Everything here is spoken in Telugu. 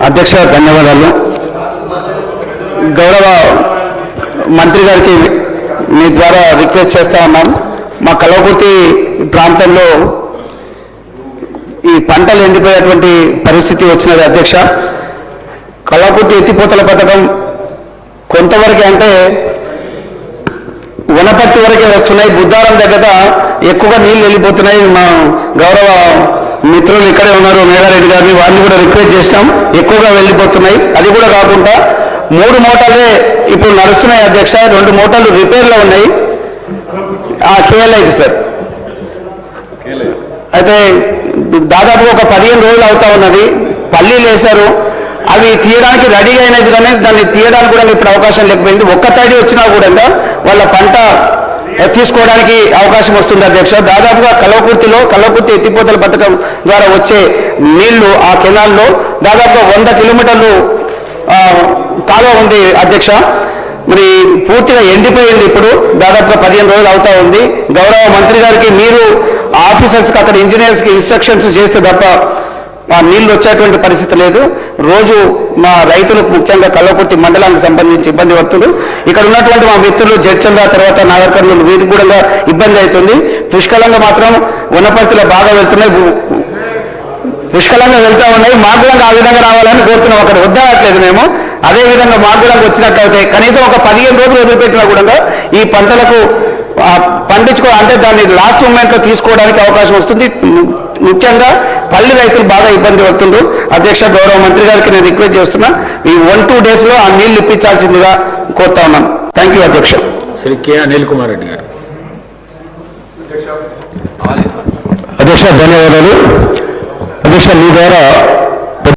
అధ్యక్ష ధన్యవాదాలు. గౌరవ మంత్రి గారికి మీ ద్వారా రిక్వెస్ట్ చేస్తా ఉన్నాం. మా కల్వకుర్తి ప్రాంతంలో ఈ పంటలు ఎండిపోయేటువంటి పరిస్థితి వచ్చినది అధ్యక్ష. కల్వకుర్తి ఎత్తిపోతల పథకం కొంతవరకే అంటే వనపర్తి వరకే వస్తున్నాయి. బుద్ధారం దగ్గర ఎక్కువగా నీళ్ళు వెళ్ళిపోతున్నాయి. మా గౌరవ మిత్రులు ఇక్కడే ఉన్నారు మేఘారెడ్డి గారిని, వారిని కూడా రిక్వెస్ట్ చేస్తాం. ఎక్కువగా వెళ్ళిపోతున్నాయి. అది కూడా కాకుండా 3 మోటార్లే ఇప్పుడు నడుస్తున్నాయి అధ్యక్ష. 2 మోటార్లు రిపేర్లో ఉన్నాయి. KLI sir. అయితే దాదాపు ఒక 15 రోజులు అవుతా ఉన్నది. పల్లీలు వేశారు, అవి తీయడానికి రెడీగా అయినది, కానీ దాన్ని తీయడానికి కూడా ఇప్పుడు అవకాశం లేకపోయింది. ఒక్క తడి వచ్చినా కూడా వాళ్ళ పంట తీసుకోవడానికి అవకాశం వస్తుంది అధ్యక్ష. దాదాపుగా కల్వకుర్తి ఎత్తిపోతల పథకం ద్వారా వచ్చే నీళ్లు ఆ కెనాల్లో దాదాపుగా 100 కిలోమీటర్లు కాలువ ఉంది అధ్యక్ష. మరి పూర్తిగా ఎండిపోయింది. ఇప్పుడు దాదాపుగా 15 రోజులు అవుతా ఉంది. గౌరవ మంత్రి గారికి మీరు ఆఫీసర్స్కి అక్కడ ఇంజనీర్స్కి ఇన్స్ట్రక్షన్స్ చేస్తే తప్ప ఆ నీళ్లు వచ్చేటువంటి పరిస్థితి లేదు. రోజు మా రైతులకు ముఖ్యంగా కల్వకుర్తి మండలానికి సంబంధించి ఇబ్బంది పడుతుంది. ఇక్కడ ఉన్నటువంటి మా మిత్రులు జడ్చంద తర్వాత నాగర్ కర్నూలు వీరికి కూడా ఇబ్బంది అవుతుంది. పుష్కలంగా మాత్రం వనపర్తిలో బాగా వెళ్తున్నాయి, పుష్కలంగా వెళ్తూ ఉన్నాయి. మాగులంగా ఆ విధంగా రావాలని కోరుతున్నాం. అక్కడ వద్దట్లేదు మేము. అదేవిధంగా మాగులంగా వచ్చినట్లయితే కనీసం ఒక 15 రోజులు వదిలిపెట్టినా కూడా ఈ పంటలకు అంటే దాన్ని లాస్ట్ మూమెంట్లో తీసుకోవడానికి అవకాశం వస్తుంది. ముఖ్యంగా పల్లి రైతులు బాగా ఇబ్బంది పడుతుండ్రు అధ్యక్ష. గౌరవ మంత్రి గారికి నేను రిక్వెస్ట్ చేస్తున్నా, ఈ 1-2 డేస్లో ఆ నీళ్లు ఇప్పించాల్సిందిగా కోరుతా ఉన్నాను. థ్యాంక్ యూ అధ్యక్ష. శ్రీ కె అనిల్ కుమార్ రెడ్డి గారు. అధ్యక్ష ధన్యవాదాలు. అధ్యక్ష మీ ద్వారా